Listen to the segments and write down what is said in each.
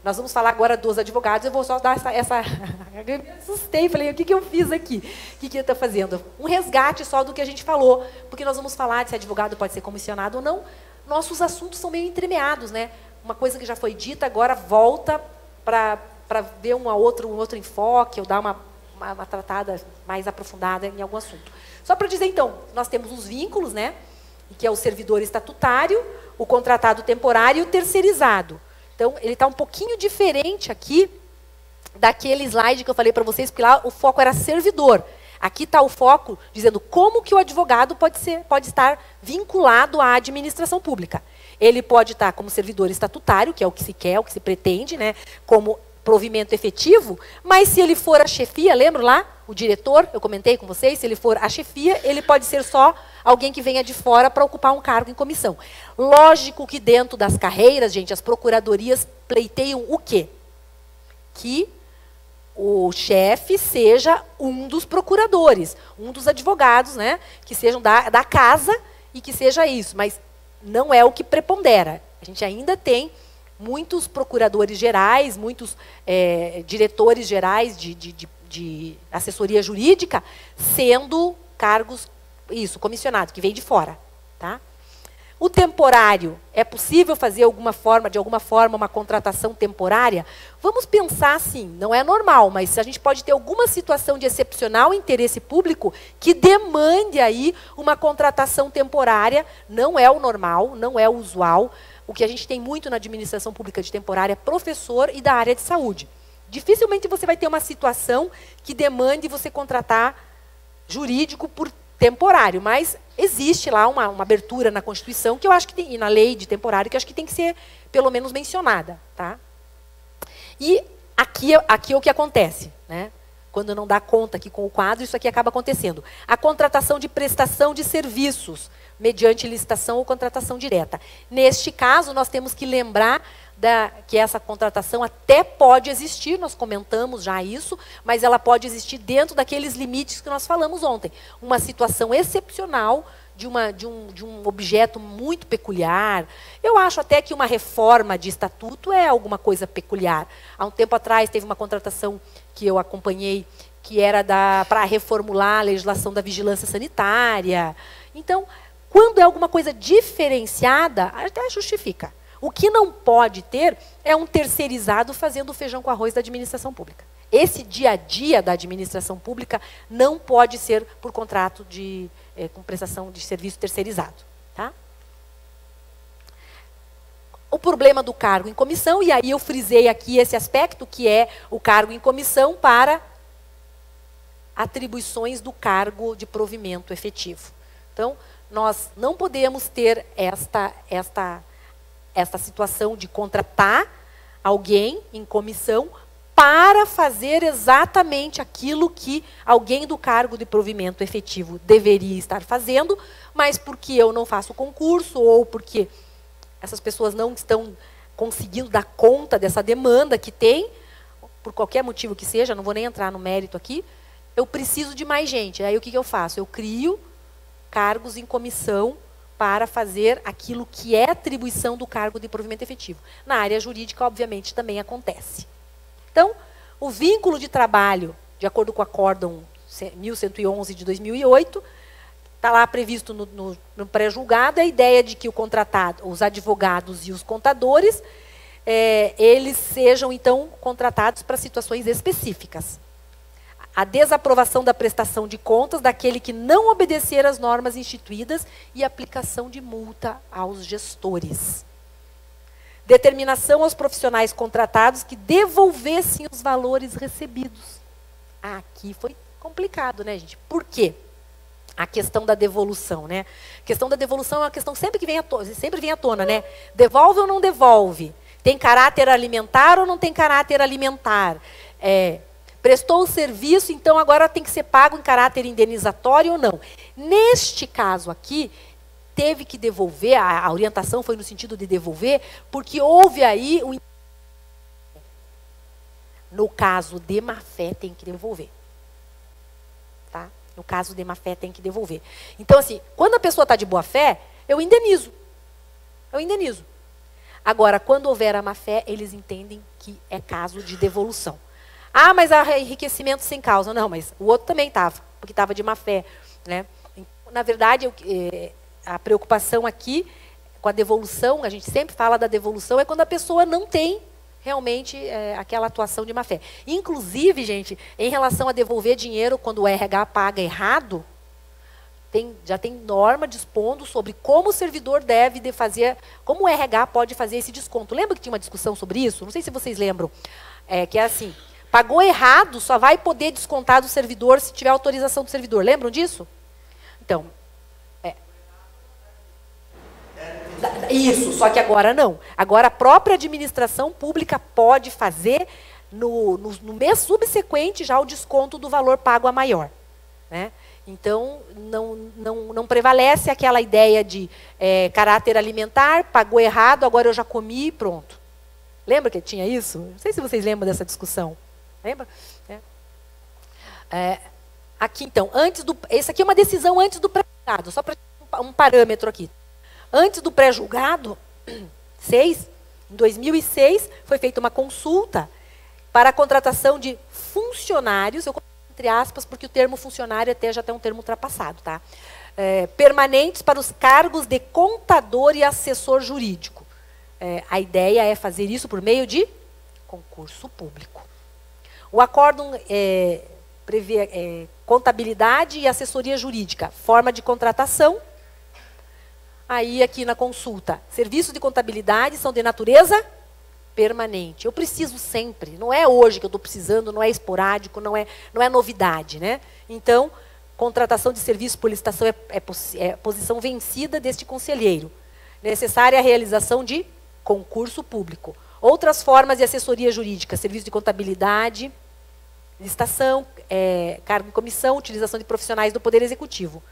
Nós vamos falar agora dos advogados, eu vou só dar essa... Eu me assustei, falei, o que eu fiz aqui? O que eu estou fazendo? Um resgate só do que a gente falou, porque nós vamos falar de se advogado pode ser comissionado ou não. Nossos assuntos são meio entremeados, né? Uma coisa que já foi dita, agora volta para ver um outro enfoque, ou dar uma tratada mais aprofundada em algum assunto. Só para dizer, então, nós temos os vínculos, né? Que é o servidor estatutário, o contratado temporário e o terceirizado. Então, ele está um pouquinho diferente aqui daquele slide que eu falei para vocês, porque lá o foco era servidor. Aqui está o foco dizendo como que o advogado pode estar vinculado à administração pública. Ele pode estar como servidor estatutário, que é o que se quer, o que se pretende, né, como provimento efetivo, mas se ele for a chefia, lembra lá? O diretor, eu comentei com vocês, se ele for a chefia, ele pode ser só alguém que venha de fora para ocupar um cargo em comissão. Lógico que dentro das carreiras, gente, as procuradorias pleiteiam o quê? Que o chefe seja um dos procuradores, um dos advogados, né, que sejam da casa e que seja isso, mas não é o que prepondera. A gente ainda tem muitos procuradores gerais, muitos diretores gerais de assessoria jurídica sendo cargos, comissionados, que vem de fora. Tá? O temporário, é possível fazer de alguma forma, uma contratação temporária? Vamos pensar assim, não é normal, mas a gente pode ter alguma situação de excepcional interesse público que demande aí uma contratação temporária, não é o normal, não é o usual. O que a gente tem muito na administração pública de temporária é professor e da área de saúde. Dificilmente você vai ter uma situação que demande você contratar jurídico por temporário, mas existe lá uma abertura na Constituição que eu acho que tem, e na lei de temporário, que eu acho que tem que ser pelo menos mencionada. Tá? E aqui é o que acontece, né? Quando não dá conta aqui com o quadro, isso aqui acaba acontecendo. A contratação de prestação de serviços, mediante licitação ou contratação direta. Neste caso, nós temos que lembrar que essa contratação até pode existir, nós comentamos já isso, mas ela pode existir dentro daqueles limites que nós falamos ontem. Uma situação excepcional de um objeto muito peculiar. Eu acho até que uma reforma de estatuto é alguma coisa peculiar. Há um tempo atrás teve uma contratação que eu acompanhei, que era para reformular a legislação da vigilância sanitária. Então, quando é alguma coisa diferenciada, até justifica. O que não pode ter é um terceirizado fazendo o feijão com arroz da administração pública. Esse dia a dia da administração pública não pode ser por contrato com prestação de serviço terceirizado. Tá? O problema do cargo em comissão, e aí eu frisei aqui esse aspecto, que é o cargo em comissão para atribuições do cargo de provimento efetivo. Então, nós não podemos ter esta situação de contratar alguém em comissão para fazer exatamente aquilo que alguém do cargo de provimento efetivo deveria estar fazendo, mas porque eu não faço concurso ou porque essas pessoas não estão conseguindo dar conta dessa demanda que tem, por qualquer motivo que seja, não vou nem entrar no mérito aqui, eu preciso de mais gente. Aí o que eu faço? Eu crio cargos em comissão para fazer aquilo que é atribuição do cargo de provimento efetivo. Na área jurídica, obviamente, também acontece. Então, o vínculo de trabalho, de acordo com o Acórdão 1111 de 2008, está lá previsto no pré-julgado a ideia de que o contratado, os advogados e os contadores, eles sejam, então, contratados para situações específicas. A desaprovação da prestação de contas daquele que não obedecer às normas instituídas e aplicação de multa aos gestores. Determinação aos profissionais contratados que devolvessem os valores recebidos. Aqui foi complicado, né, gente? Por quê? A questão da devolução, né? A questão da devolução é uma questão sempre vem à tona, né? Devolve ou não devolve? Tem caráter alimentar ou não tem caráter alimentar? Prestou o serviço, então agora tem que ser pago em caráter indenizatório ou não? Neste caso aqui, teve que devolver, a orientação foi no sentido de devolver, porque houve aí no caso de má-fé tem que devolver. Tá? No caso de má-fé tem que devolver. Então, assim, quando a pessoa está de boa-fé, eu indenizo. Agora, quando houver a má-fé, eles entendem que é caso de devolução. Ah, mas há enriquecimento sem causa. Não, mas o outro também estava, porque estava de má fé, né? Na verdade, a preocupação aqui com a devolução, a gente sempre fala da devolução, é quando a pessoa não tem realmente aquela atuação de má fé. Inclusive, gente, em relação a devolver dinheiro quando o RH paga errado, já tem norma dispondo sobre como o servidor deve fazer, como o RH pode fazer esse desconto. Lembra que tinha uma discussão sobre isso? Não sei se vocês lembram. Que é assim, pagou errado, só vai poder descontar do servidor se tiver autorização do servidor. Lembram disso? Então, isso, só que agora não. Agora a própria administração pública pode fazer no mês subsequente já o desconto do valor pago a maior, né? Então, não prevalece aquela ideia de caráter alimentar, pagou errado, agora eu já comi e pronto. Lembra que tinha isso? Não sei se vocês lembram dessa discussão. Lembra? Aqui, então, essa aqui é uma decisão antes do pré-julgado, só para um parâmetro aqui. Antes do pré-julgado, em 2006, foi feita uma consulta para a contratação de funcionários, eu coloco entre aspas, porque o termo funcionário até já tem um termo ultrapassado, tá? Permanentes para os cargos de contador e assessor jurídico. A ideia é fazer isso por meio de concurso público. O acórdão prevê contabilidade e assessoria jurídica, forma de contratação. Aí, aqui na consulta, serviços de contabilidade são de natureza permanente. Eu preciso sempre, não é hoje que eu estou precisando, não é esporádico, não é novidade, né? Então, contratação de serviço por licitação é posição vencida deste conselheiro. Necessária a realização de concurso público. Outras formas de assessoria jurídica, serviço de contabilidade, licitação, cargo em comissão, utilização de profissionais do Poder Executivo.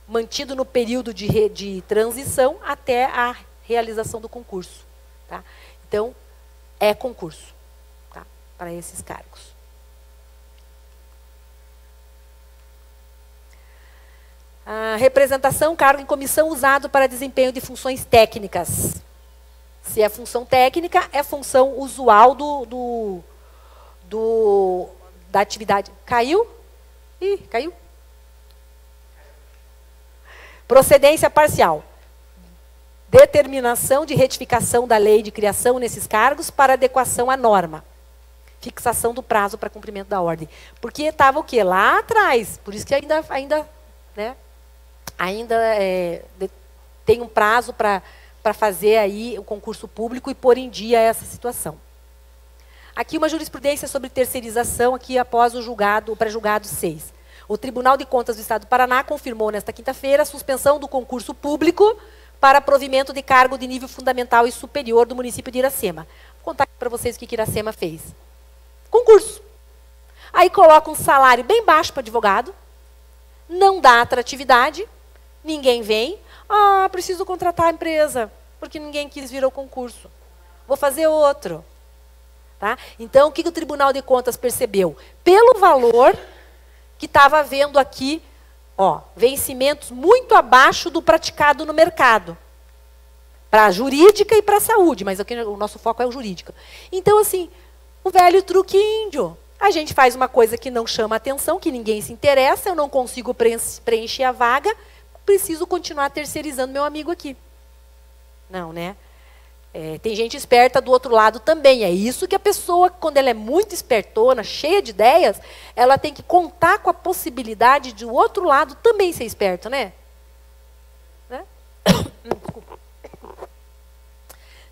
Mantido no período de transição até a realização do concurso. Tá? Então, é concurso, tá? Para esses cargos. A representação, cargo em comissão usado para desempenho de funções técnicas. Se é função técnica, é função usual da atividade. Caiu? Ih, caiu? Procedência parcial. Determinação de retificação da lei de criação nesses cargos para adequação à norma. Fixação do prazo para cumprimento da ordem. Porque estava o quê? Lá atrás. Por isso que ainda tem um prazo para fazer aí o concurso público e pôr em dia essa situação. Aqui uma jurisprudência sobre terceirização, aqui após o pré-julgado 6. O Tribunal de Contas do Estado do Paraná confirmou nesta quinta-feira a suspensão do concurso público para provimento de cargo de nível fundamental e superior do município de Iracema. Vou contar para vocês o que Iracema fez. Concurso. Aí coloca um salário bem baixo para advogado, não dá atratividade, ninguém vem. Ah, preciso contratar a empresa, porque ninguém quis vir ao concurso. Vou fazer outro. Tá? Então, o que o Tribunal de Contas percebeu? Pelo valor que estava havendo aqui, vencimentos muito abaixo do praticado no mercado. Para a jurídica e para a saúde, mas aqui o nosso foco é o jurídico. Então, assim, o velho truque índio. A gente faz uma coisa que não chama atenção, que ninguém se interessa, eu não consigo preencher a vaga, preciso continuar terceirizando meu amigo aqui. Não, né? Tem gente esperta do outro lado também. É isso que a pessoa, quando ela é muito espertona, cheia de ideias, ela tem que contar com a possibilidade de o outro lado também ser esperto, né? Desculpa.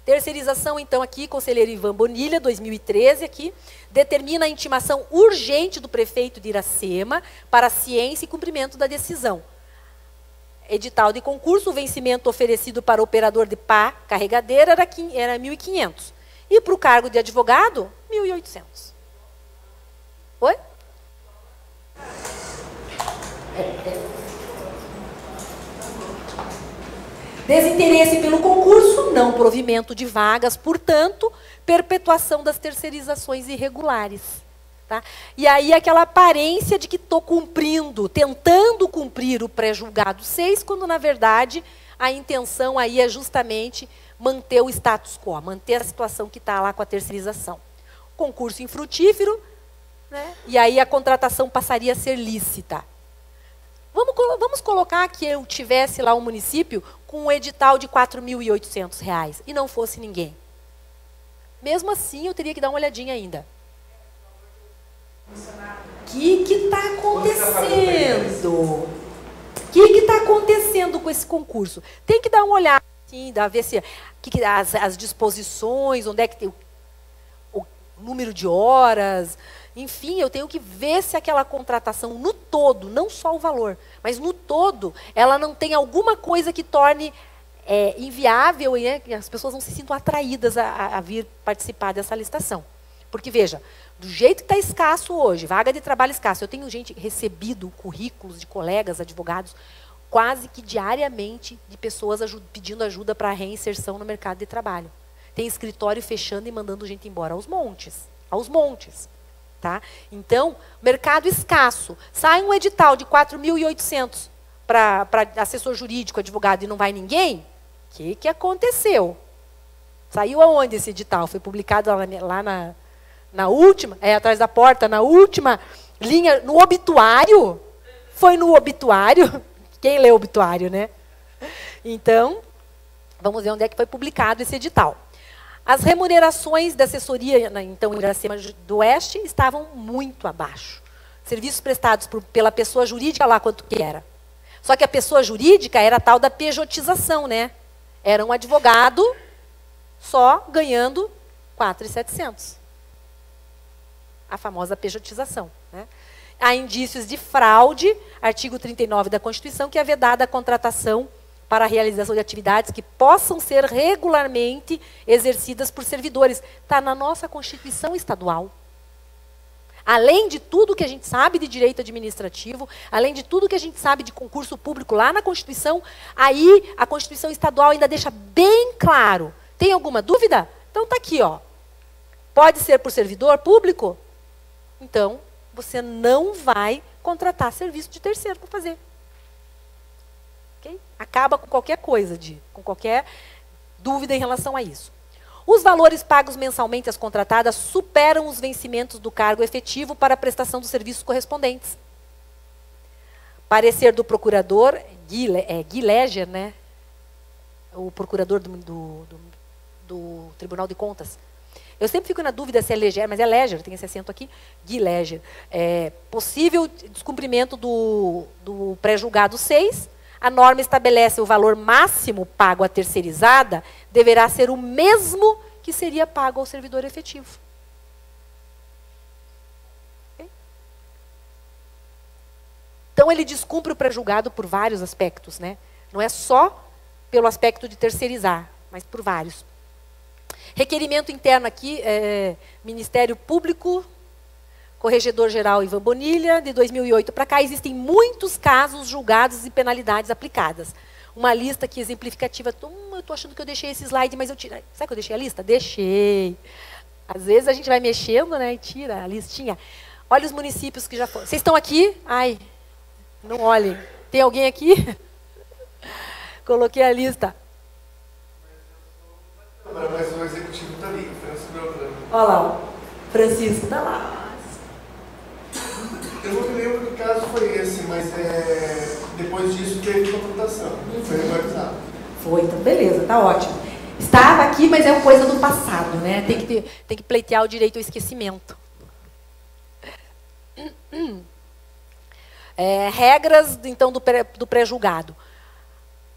Terceirização, então, aqui, conselheiro Ivan Bonilha, 2013, aqui, determina a intimação urgente do prefeito de Iracema para a ciência e cumprimento da decisão. Edital de concurso, o vencimento oferecido para o operador de pá carregadeira era 1.500. E para o cargo de advogado, 1.800. Oi? Desinteresse pelo concurso, não provimento de vagas, portanto, perpetuação das terceirizações irregulares. Tá? E aí aquela aparência de que estou cumprindo, tentando cumprir o pré-julgado 6, quando na verdade a intenção aí é justamente manter o status quo, manter a situação que está lá com a terceirização. concurso infrutífero, né? E aí a contratação passaria a ser lícita. Vamos colocar que eu tivesse lá um município com um edital de R$ 4.800 e não fosse ninguém. Mesmo assim, eu teria que dar uma olhadinha ainda. O que está acontecendo? O que está acontecendo com esse concurso? Tem que dar uma olhada, assim, ver se as disposições, onde é que tem o número de horas. Enfim, eu tenho que ver se aquela contratação no todo, não só o valor, mas no todo, ela não tem alguma coisa que torne inviável e que as pessoas não se sintam atraídas a vir participar dessa licitação. Porque, veja, do jeito que está escasso hoje, vaga de trabalho escasso, eu tenho recebido currículos de colegas, advogados, quase que diariamente, de pessoas pedindo ajuda para a reinserção no mercado de trabalho. Tem escritório fechando e mandando gente embora aos montes. Aos montes. Tá? Então, mercado escasso. Sai um edital de 4.800 para assessor jurídico, advogado, e não vai ninguém? O que aconteceu? Saiu aonde esse edital? Foi publicado lá na última, atrás da porta, na última linha, no obituário? Foi no obituário? Quem lê o obituário, né? Então, vamos ver onde é que foi publicado esse edital. As remunerações da assessoria, então, em Iracema do Oeste, estavam muito abaixo. Serviços prestados pela pessoa jurídica, lá quanto que era. Só que a pessoa jurídica era a tal da pejotização, né? Era um advogado só ganhando 4.700. A famosa pejotização, né? Há indícios de fraude, artigo 39 da Constituição, que é vedada a contratação para a realização de atividades que possam ser regularmente exercidas por servidores. Está na nossa Constituição estadual. Além de tudo que a gente sabe de direito administrativo, além de tudo que a gente sabe de concurso público lá na Constituição, aí a Constituição estadual ainda deixa bem claro. Tem alguma dúvida? Então está aqui, ó. Pode ser por servidor público? Então, você não vai contratar serviço de terceiro para fazer. Okay? Acaba com qualquer coisa, com qualquer dúvida em relação a isso. Os valores pagos mensalmente às contratadas superam os vencimentos do cargo efetivo para a prestação dos serviços correspondentes. Parecer do procurador, Gui Leger, né? O procurador do Tribunal de Contas. Eu sempre fico na dúvida se é Leger, mas é Leger, tem esse acento aqui, Gui Leger. Possível descumprimento do pré-julgado 6, a norma estabelece o valor máximo pago à terceirizada deverá ser o mesmo que seria pago ao servidor efetivo. Okay? Então, ele descumpre o pré-julgado por vários aspectos, né? Não é só pelo aspecto de terceirizar, mas por vários. Requerimento interno aqui, Ministério Público, Corregedor-Geral Ivan Bonilha, de 2008 para cá, existem muitos casos julgados e penalidades aplicadas. Uma lista aqui exemplificativa. Eu estou achando que eu deixei esse slide, mas eu tirei. Sabe que eu deixei a lista? Deixei. Às vezes a gente vai mexendo, né, e tira a listinha. Olha os municípios que já foram. Vocês estão aqui? Ai, não olhem. Tem alguém aqui? Coloquei a lista. Mas o executivo está ali, Francisco Beltrano. Olha lá, Francisco está lá. Eu não me lembro que caso foi esse, mas depois disso teve contratação. Foi regularizado. Foi, então beleza, tá ótimo. Estava aqui, mas é uma coisa do passado, né? Tem que pleitear o direito ao esquecimento. Regras, então, do pré-julgado.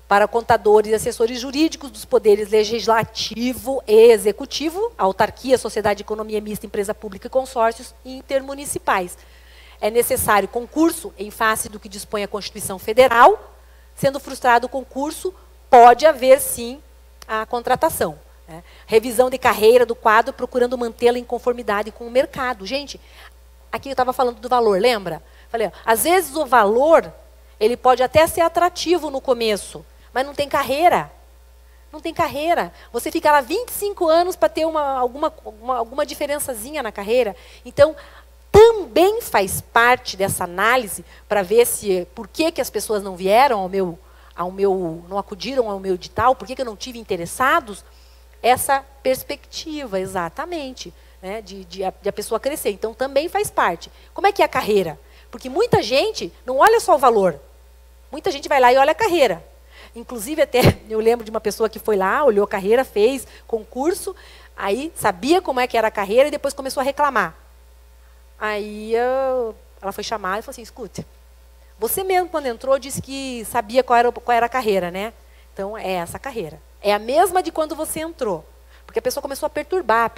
Para contadores e assessores jurídicos dos poderes legislativo e executivo, autarquia, sociedade de economia mista, empresa pública e consórcios intermunicipais. É necessário concurso em face do que dispõe a Constituição Federal. Sendo frustrado o concurso, pode haver, sim, a contratação. Né? Revisão de carreira do quadro, procurando mantê-la em conformidade com o mercado. Gente, aqui eu estava falando do valor, lembra? Falei, ó, às vezes o valor, ele pode até ser atrativo no começo, mas não tem carreira. Não tem carreira. Você fica lá 25 anos para ter alguma diferençazinha na carreira. Então, também faz parte dessa análise para ver por que as pessoas não vieram não acudiram ao meu edital, por que eu não tive interessados, essa perspectiva, exatamente. né, de a pessoa crescer. Então, também faz parte. Como é que é a carreira? Porque muita gente não olha só o valor. Muita gente vai lá e olha a carreira. Inclusive, até eu lembro de uma pessoa que foi lá, olhou a carreira, fez concurso, aí sabia como é que era a carreira e depois começou a reclamar. Aí ela foi chamada e falou assim, escute, você mesmo quando entrou disse que sabia qual era a carreira, né? Então, é essa carreira. É a mesma de quando você entrou. Porque a pessoa começou a perturbar.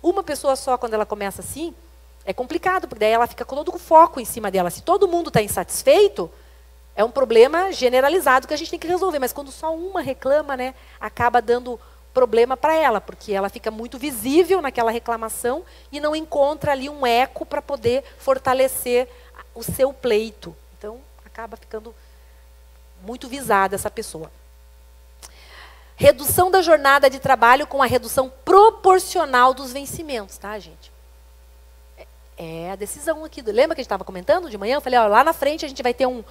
Uma pessoa só, quando ela começa assim, é complicado, porque daí ela fica com todo o foco em cima dela. Se todo mundo está insatisfeito, é um problema generalizado que a gente tem que resolver. Mas quando só uma reclama, né, acaba dando problema para ela, porque ela fica muito visível naquela reclamação e não encontra ali um eco para poder fortalecer o seu pleito. Então, acaba ficando muito visada essa pessoa. Redução da jornada de trabalho com a redução proporcional dos vencimentos, tá, gente? É a decisão aqui. Lembra que a gente estava comentando de manhã? Eu falei, ó, lá na frente a gente vai ter um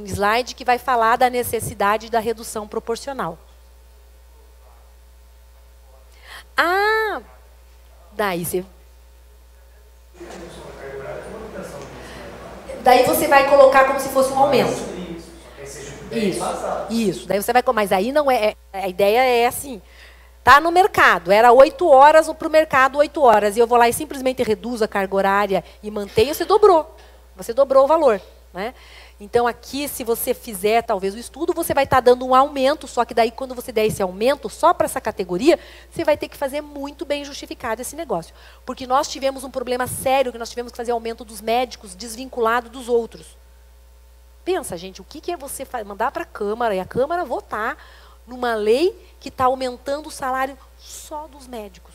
slide que vai falar da necessidade da redução proporcional. Ah, daí você vai colocar como se fosse um aumento. Isso. Daí você vai, mas aí não é, a ideia é assim, tá no mercado, era 8 horas, para o mercado 8 horas, e eu vou lá e simplesmente reduzo a carga horária e mantenho, você dobrou o valor, né? Então aqui, se você fizer talvez o estudo, você vai estar dando um aumento, só que daí quando você der esse aumento só para essa categoria, você vai ter que fazer muito bem justificado esse negócio. Porque nós tivemos um problema sério, que nós tivemos que fazer aumento dos médicos desvinculado dos outros. Pensa, gente, o que é você mandar para a Câmara e a Câmara votar numa lei que está aumentando o salário só dos médicos?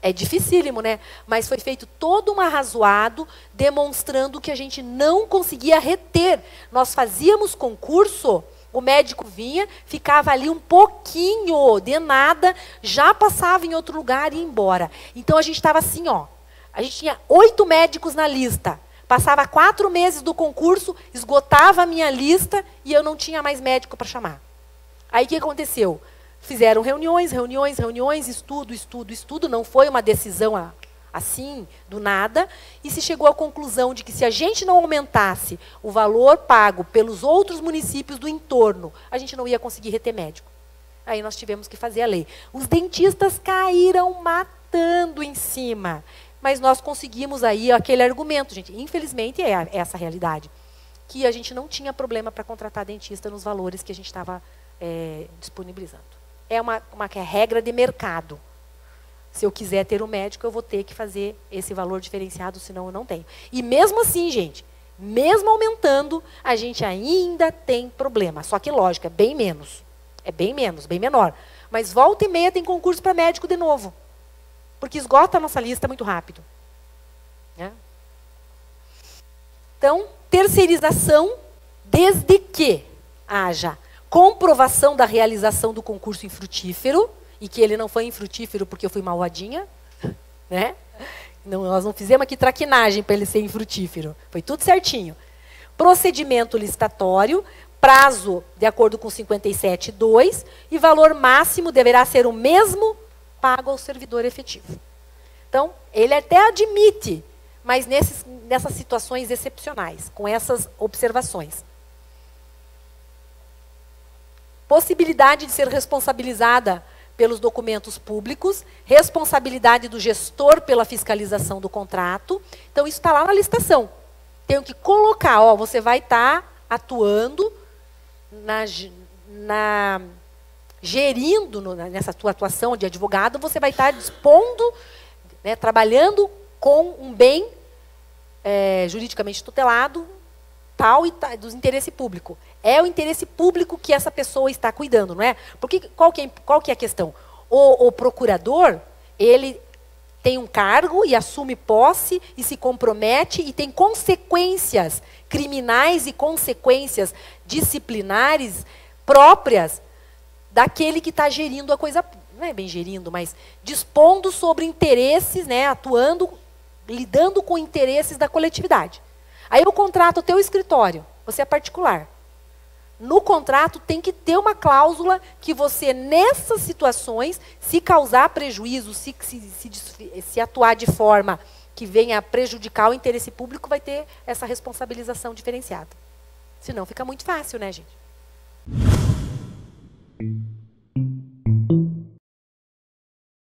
É dificílimo, né? Mas foi feito todo um arrazoado demonstrando que a gente não conseguia reter. Nós fazíamos concurso, o médico vinha, ficava ali um pouquinho de nada, já passava em outro lugar e ia embora. Então a gente estava assim, ó. A gente tinha 8 médicos na lista. Passava 4 meses do concurso, esgotava a minha lista e eu não tinha mais médico para chamar. Aí o que aconteceu? Fizeram reuniões, estudo. Não foi uma decisão assim, do nada. E se chegou à conclusão de que se a gente não aumentasse o valor pago pelos outros municípios do entorno, a gente não ia conseguir reter médico. Aí nós tivemos que fazer a lei. Os dentistas caíram matando em cima. Mas nós conseguimos aí aquele argumento, gente. Infelizmente é essa a realidade. Que a gente não tinha problema para contratar dentista nos valores que a gente estava disponibilizando. É uma regra de mercado. Se eu quiser ter um médico, eu vou ter que fazer esse valor diferenciado, senão eu não tenho. E mesmo assim, gente, mesmo aumentando, a gente ainda tem problema. Só que, lógico, é bem menos. É bem menos, bem menor. Mas volta e meia tem concurso para médico de novo. Porque esgota a nossa lista muito rápido. Né? Então, terceirização, desde que haja comprovação da realização do concurso infrutífero, e que ele não foi infrutífero porque eu fui malvadinha, né? Não, nós não fizemos aqui traquinagem para ele ser infrutífero. Foi tudo certinho. Procedimento licitatório, prazo de acordo com 57.2, e valor máximo deverá ser o mesmo pago ao servidor efetivo. Então, ele até admite, mas nessas situações excepcionais, com essas observações. Possibilidade de ser responsabilizada pelos documentos públicos, responsabilidade do gestor pela fiscalização do contrato. Então, isso está lá na licitação. Tenho que colocar, ó, você vai estar atuando gerindo nessa tua atuação de advogado, você vai estar dispondo, né, trabalhando com um bem juridicamente tutelado, tal e tal, do interesse público. É o interesse público que essa pessoa está cuidando, não é? Porque qual que é a questão? O procurador, ele tem um cargo e assume posse e se compromete e tem consequências criminais e consequências disciplinares próprias daquele que está gerindo a coisa, não é bem gerindo, mas dispondo sobre interesses, né, atuando, lidando com interesses da coletividade. Aí eu contrato o teu escritório, você é particular. No contrato tem que ter uma cláusula que você, nessas situações, se causar prejuízo, se atuar de forma que venha a prejudicar o interesse público, vai ter essa responsabilização diferenciada. Senão fica muito fácil, né, gente?